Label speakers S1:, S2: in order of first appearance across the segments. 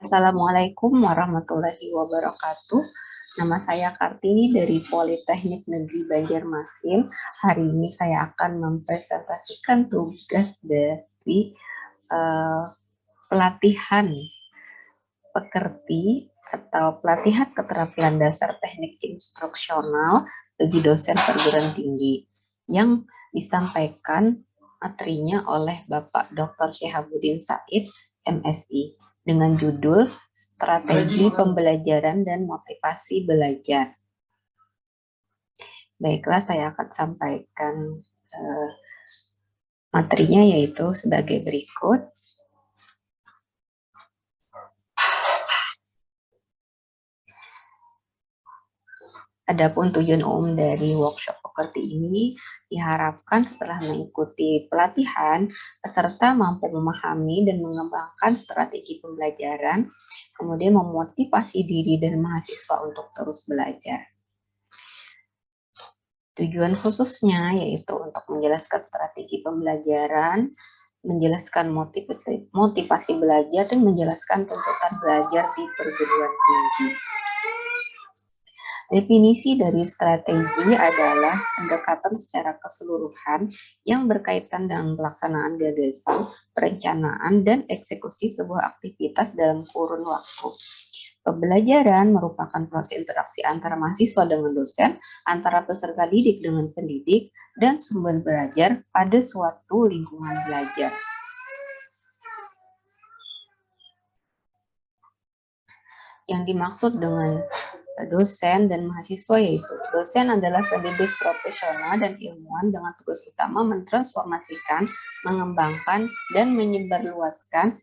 S1: Assalamualaikum warahmatullahi wabarakatuh. Nama saya Kartini dari Politeknik Negeri Banjarmasin. Hari ini saya akan mempresentasikan tugas dari pelatihan pekerti atau pelatihan keterampilan dasar teknik instruksional bagi dosen perguruan tinggi yang disampaikan materinya oleh Bapak Dr. Syihabuddin Said, MSI, dengan judul Strategi Pembelajaran dan Motivasi Belajar. Baiklah, saya akan sampaikan materinya yaitu sebagai berikut. Adapun tujuan umum dari workshop pekerti ini diharapkan setelah mengikuti pelatihan, peserta mampu memahami dan mengembangkan strategi pembelajaran, kemudian memotivasi diri dan mahasiswa untuk terus belajar. Tujuan khususnya yaitu untuk menjelaskan strategi pembelajaran, menjelaskan motivasi belajar, dan menjelaskan tuntutan belajar di perguruan tinggi. Definisi dari strategi adalah pendekatan secara keseluruhan yang berkaitan dengan pelaksanaan gagasan, perencanaan, dan eksekusi sebuah aktivitas dalam kurun waktu. Pembelajaran merupakan proses interaksi antara mahasiswa dengan dosen, antara peserta didik dengan pendidik, dan sumber belajar pada suatu lingkungan belajar. Yang dimaksud dengan dosen dan mahasiswa yaitu dosen adalah pendidik profesional dan ilmuwan dengan tugas utama mentransformasikan, mengembangkan, dan menyebarluaskan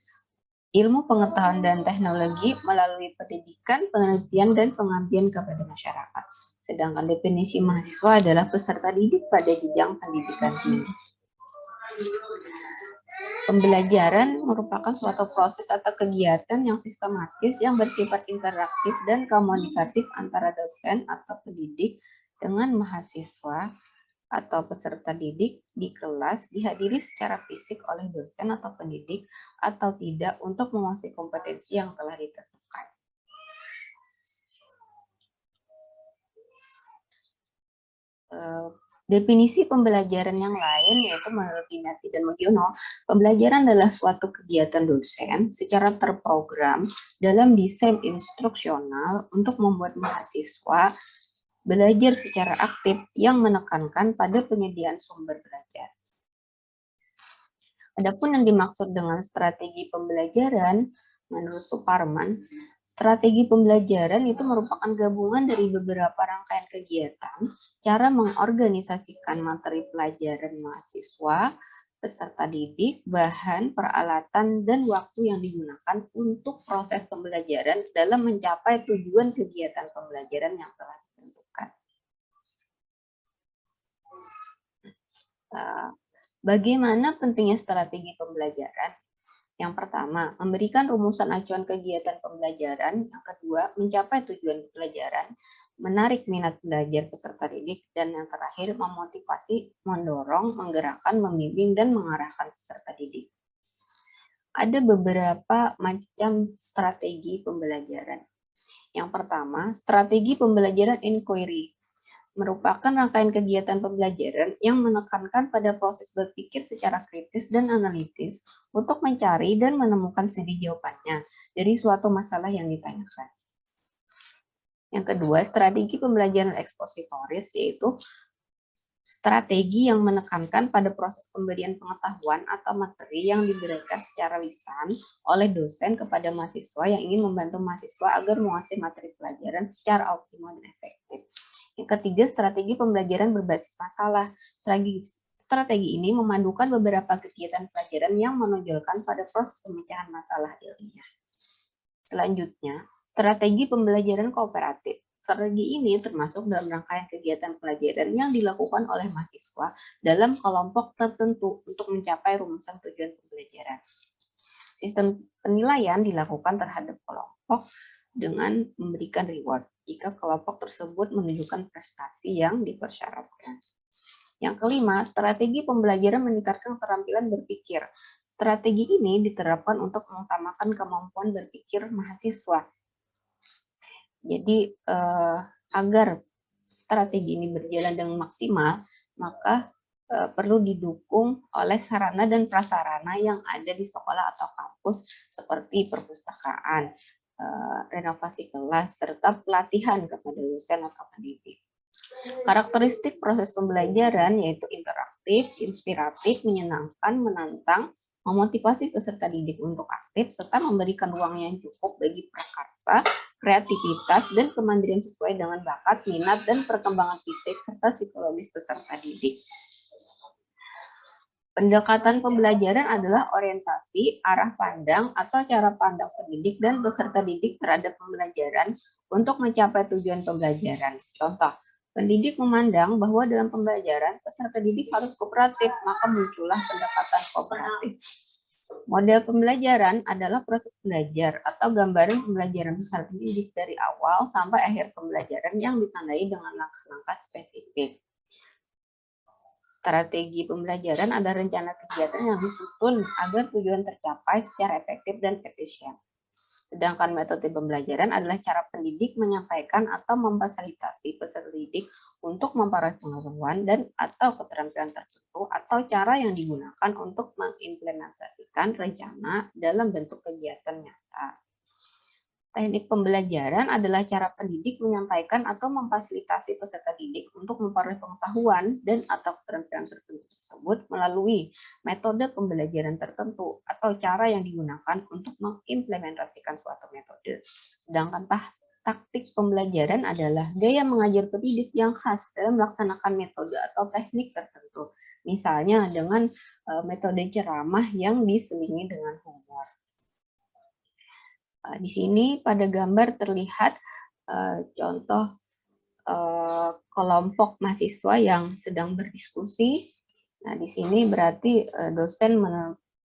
S1: ilmu pengetahuan dan teknologi melalui pendidikan, penelitian, dan pengabdian kepada masyarakat. Sedangkan definisi mahasiswa adalah peserta didik pada jenjang pendidikan tinggi. Pembelajaran merupakan suatu proses atau kegiatan yang sistematis yang bersifat interaktif dan komunikatif antara dosen atau pendidik dengan mahasiswa atau peserta didik di kelas, dihadiri secara fisik oleh dosen atau pendidik atau tidak untuk menguasai kompetensi yang telah ditentukan. Definisi pembelajaran yang lain yaitu menurut Dinati dan Mugiono, pembelajaran adalah suatu kegiatan dosen secara terprogram dalam desain instruksional untuk membuat mahasiswa belajar secara aktif yang menekankan pada penyediaan sumber belajar. Adapun yang dimaksud dengan strategi pembelajaran, menurut Suparman, strategi pembelajaran itu merupakan gabungan dari beberapa rangkaian kegiatan, cara mengorganisasikan materi pelajaran mahasiswa, peserta didik, bahan, peralatan, dan waktu yang digunakan untuk proses pembelajaran dalam mencapai tujuan kegiatan pembelajaran yang telah ditentukan. Bagaimana pentingnya strategi pembelajaran? Yang pertama, memberikan rumusan acuan kegiatan pembelajaran. Yang kedua, mencapai tujuan pembelajaran, menarik minat belajar peserta didik. Dan yang terakhir, memotivasi, mendorong, menggerakkan, membimbing, dan mengarahkan peserta didik. Ada beberapa macam strategi pembelajaran. Yang pertama, strategi pembelajaran inquiry. Merupakan rangkaian kegiatan pembelajaran yang menekankan pada proses berpikir secara kritis dan analitis untuk mencari dan menemukan sendiri jawabannya dari suatu masalah yang ditanyakan. Yang kedua, strategi pembelajaran ekspositoris, yaitu strategi yang menekankan pada proses pemberian pengetahuan atau materi yang diberikan secara lisan oleh dosen kepada mahasiswa yang ingin membantu mahasiswa agar menguasai materi pelajaran secara optimal dan efektif. Yang ketiga, strategi pembelajaran berbasis masalah. Strategi ini memadukan beberapa kegiatan pelajaran yang menonjolkan pada proses pemecahan masalah ilmiah. Selanjutnya, strategi pembelajaran kooperatif. Strategi ini termasuk dalam rangkaian kegiatan pelajaran yang dilakukan oleh mahasiswa dalam kelompok tertentu untuk mencapai rumusan tujuan pembelajaran. Sistem penilaian dilakukan terhadap kelompok dengan memberikan reward jika kelompok tersebut menunjukkan prestasi yang dipersyaratkan. Yang kelima, strategi pembelajaran meningkatkan keterampilan berpikir. Strategi ini diterapkan untuk mengutamakan kemampuan berpikir mahasiswa. Jadi, agar strategi ini berjalan dengan maksimal, maka perlu didukung oleh sarana dan prasarana yang ada di sekolah atau kampus seperti perpustakaan, renovasi kelas, serta pelatihan kepada dosen atau pendidik. Karakteristik proses pembelajaran yaitu interaktif, inspiratif, menyenangkan, menantang, memotivasi peserta didik untuk aktif, serta memberikan ruang yang cukup bagi prakarsa, kreativitas, dan kemandirian sesuai dengan bakat, minat, dan perkembangan fisik, serta psikologis peserta didik. Pendekatan pembelajaran adalah orientasi, arah pandang, atau cara pandang pendidik dan peserta didik terhadap pembelajaran untuk mencapai tujuan pembelajaran. Contoh, pendidik memandang bahwa dalam pembelajaran peserta didik harus kooperatif, maka muncullah pendekatan kooperatif. Model pembelajaran adalah proses belajar atau gambaran pembelajaran peserta didik dari awal sampai akhir pembelajaran yang ditandai dengan langkah-langkah spesifik. Strategi pembelajaran adalah rencana kegiatan yang disusun agar tujuan tercapai secara efektif dan efisien. Sedangkan metode pembelajaran adalah cara pendidik menyampaikan atau memfasilitasi peserta didik untuk memperoleh pengetahuan dan atau keterampilan tertentu atau cara yang digunakan untuk mengimplementasikan rencana dalam bentuk kegiatan nyata. Teknik pembelajaran adalah cara pendidik menyampaikan atau memfasilitasi peserta didik untuk memperoleh pengetahuan dan atau keterampilan tertentu tersebut melalui metode pembelajaran tertentu atau cara yang digunakan untuk mengimplementasikan suatu metode. Sedangkan taktik pembelajaran adalah gaya mengajar pendidik yang khas dalam melaksanakan metode atau teknik tertentu. Misalnya dengan metode ceramah yang diselingi dengan humor. Di sini pada gambar terlihat contoh kelompok mahasiswa yang sedang berdiskusi. Nah, di sini berarti dosen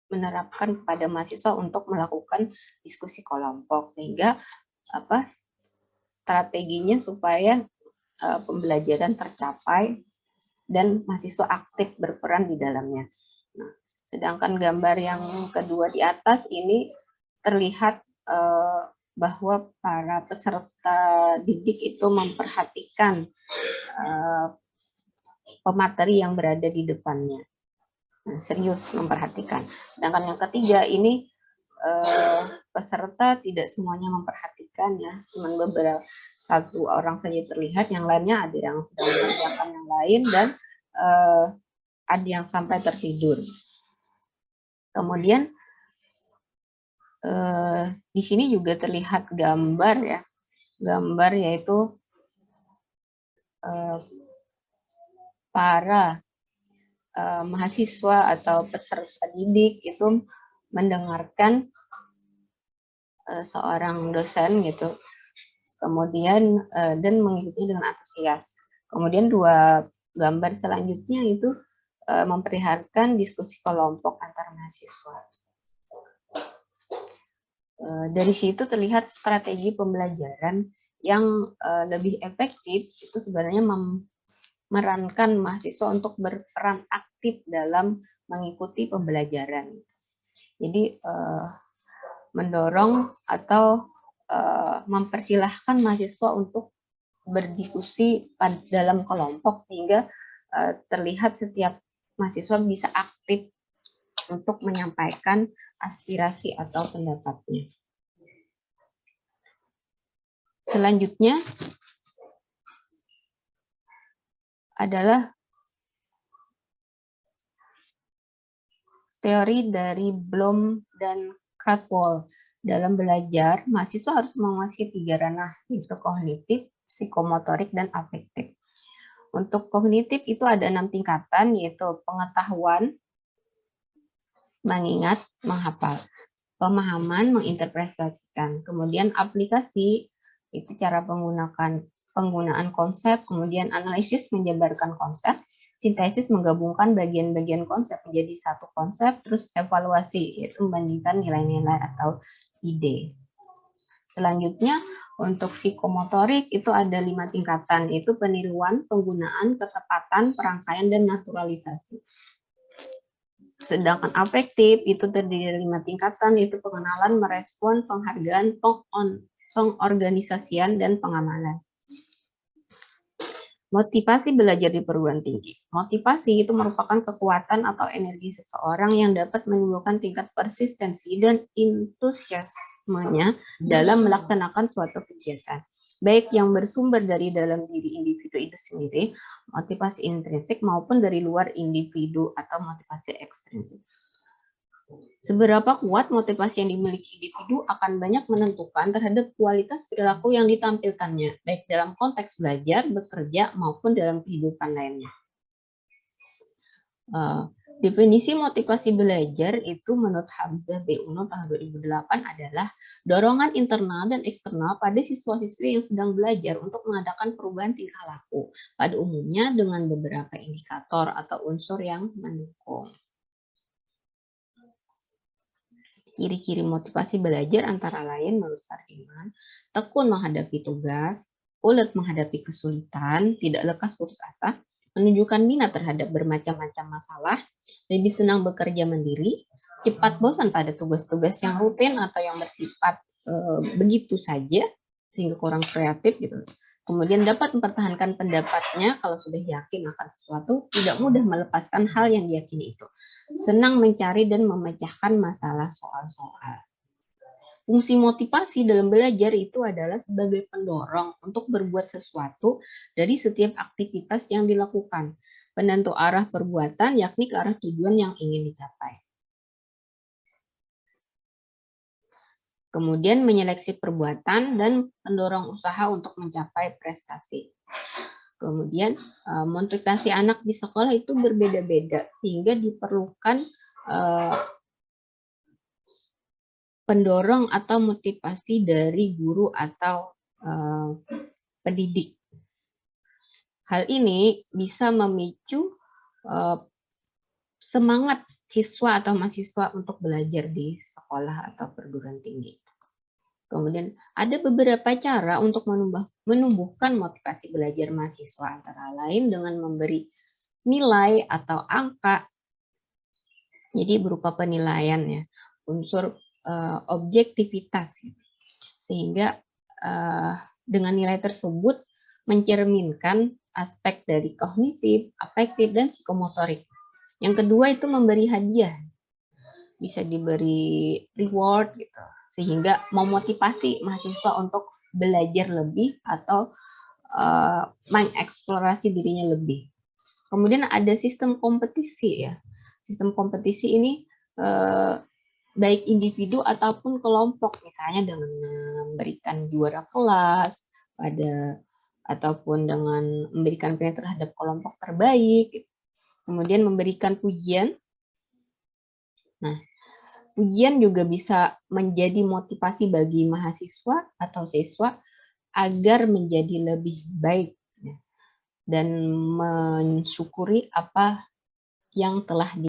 S1: menerapkan kepada mahasiswa untuk melakukan diskusi kelompok sehingga strateginya supaya pembelajaran tercapai dan mahasiswa aktif berperan di dalamnya. Nah, sedangkan gambar yang kedua di atas ini terlihat bahwa para peserta didik itu memperhatikan pemateri yang berada di depannya. Nah, serius memperhatikan. Sedangkan yang ketiga ini peserta tidak semuanya memperhatikan ya, cuma beberapa satu orang saja terlihat, yang lainnya ada yang sedang mengerjakan yang lain dan ada yang sampai tertidur. Kemudian di sini juga terlihat gambar ya, gambar yaitu para mahasiswa atau peserta didik itu mendengarkan seorang dosen gitu, kemudian dan mengikuti dengan antusias. Kemudian dua gambar selanjutnya itu memperlihatkan diskusi kelompok antar mahasiswa. Dari situ terlihat strategi pembelajaran yang lebih efektif itu sebenarnya memerankan mahasiswa untuk berperan aktif dalam mengikuti pembelajaran. Jadi mendorong atau mempersilahkan mahasiswa untuk berdiskusi dalam kelompok sehingga terlihat setiap mahasiswa bisa aktif untuk menyampaikan aspirasi atau pendapatnya. Selanjutnya adalah teori dari Bloom dan Krathwohl. Dalam belajar, mahasiswa harus menguasai 3 ranah, yaitu kognitif, psikomotorik, dan afektif. Untuk kognitif itu ada 6 tingkatan, yaitu pengetahuan, mengingat, menghafal, pemahaman, menginterpretasikan, kemudian aplikasi, itu cara penggunaan konsep, kemudian analisis menjabarkan konsep, sintesis menggabungkan bagian-bagian konsep menjadi satu konsep, terus evaluasi, yaitu membandingkan nilai-nilai atau ide. Selanjutnya, untuk psikomotorik itu ada 5 tingkatan, yaitu peniruan, penggunaan, ketepatan, perangkaian, dan naturalisasi. Sedangkan afektif itu terdiri dari 5 tingkatan, yaitu pengenalan, merespon, penghargaan, pengorganisasian, dan pengamalan. Motivasi belajar di perguruan tinggi. Motivasi itu merupakan kekuatan atau energi seseorang yang dapat menimbulkan tingkat persistensi dan antusiasmenya dalam melaksanakan suatu kegiatan. Baik yang bersumber dari dalam diri individu itu sendiri, motivasi intrinsik, maupun dari luar individu atau motivasi ekstrinsik. Seberapa kuat motivasi yang dimiliki individu akan banyak menentukan terhadap kualitas perilaku yang ditampilkannya, baik dalam konteks belajar, bekerja, maupun dalam kehidupan lainnya. Definisi motivasi belajar itu menurut Hamzah B. Uno tahun 2008 adalah dorongan internal dan eksternal pada siswa-siswi yang sedang belajar untuk mengadakan perubahan tingkah laku, pada umumnya dengan beberapa indikator atau unsur yang mendukung. Ciri-ciri motivasi belajar antara lain menurut Sardiman, tekun menghadapi tugas, ulet menghadapi kesulitan, tidak lekas putus asa, menunjukkan minat terhadap bermacam-macam masalah, lebih senang bekerja mandiri, cepat bosan pada tugas-tugas yang rutin atau yang bersifat begitu saja, sehingga kurang kreatif gitu. Kemudian dapat mempertahankan pendapatnya kalau sudah yakin akan sesuatu, tidak mudah melepaskan hal yang diyakini itu. Senang mencari dan memecahkan masalah soal-soal. Fungsi motivasi dalam belajar itu adalah sebagai pendorong untuk berbuat sesuatu dari setiap aktivitas yang dilakukan. Penentu arah perbuatan yakni ke arah tujuan yang ingin dicapai. Kemudian menyeleksi perbuatan dan mendorong usaha untuk mencapai prestasi. Kemudian motivasi anak di sekolah itu berbeda-beda sehingga diperlukan pendorong atau motivasi dari guru atau pendidik. Hal ini bisa memicu semangat siswa atau mahasiswa untuk belajar di sekolah atau perguruan tinggi. Kemudian ada beberapa cara untuk menumbuhkan motivasi belajar mahasiswa, antara lain dengan memberi nilai atau angka. Jadi berupa penilaian ya, unsur objektivitas, sehingga dengan nilai tersebut mencerminkan aspek dari kognitif, afektif, dan psikomotorik. Yang kedua itu memberi hadiah, bisa diberi reward gitu, sehingga memotivasi mahasiswa untuk belajar lebih atau mengeksplorasi dirinya lebih. Kemudian ada sistem kompetisi ya. Sistem kompetisi ini baik individu ataupun kelompok, misalnya dengan memberikan juara kelas ataupun dengan memberikan penilaian terhadap kelompok terbaik, kemudian memberikan pujian. Nah, pujian juga bisa menjadi motivasi bagi mahasiswa atau siswa agar menjadi lebih baik dan mensyukuri apa yang telah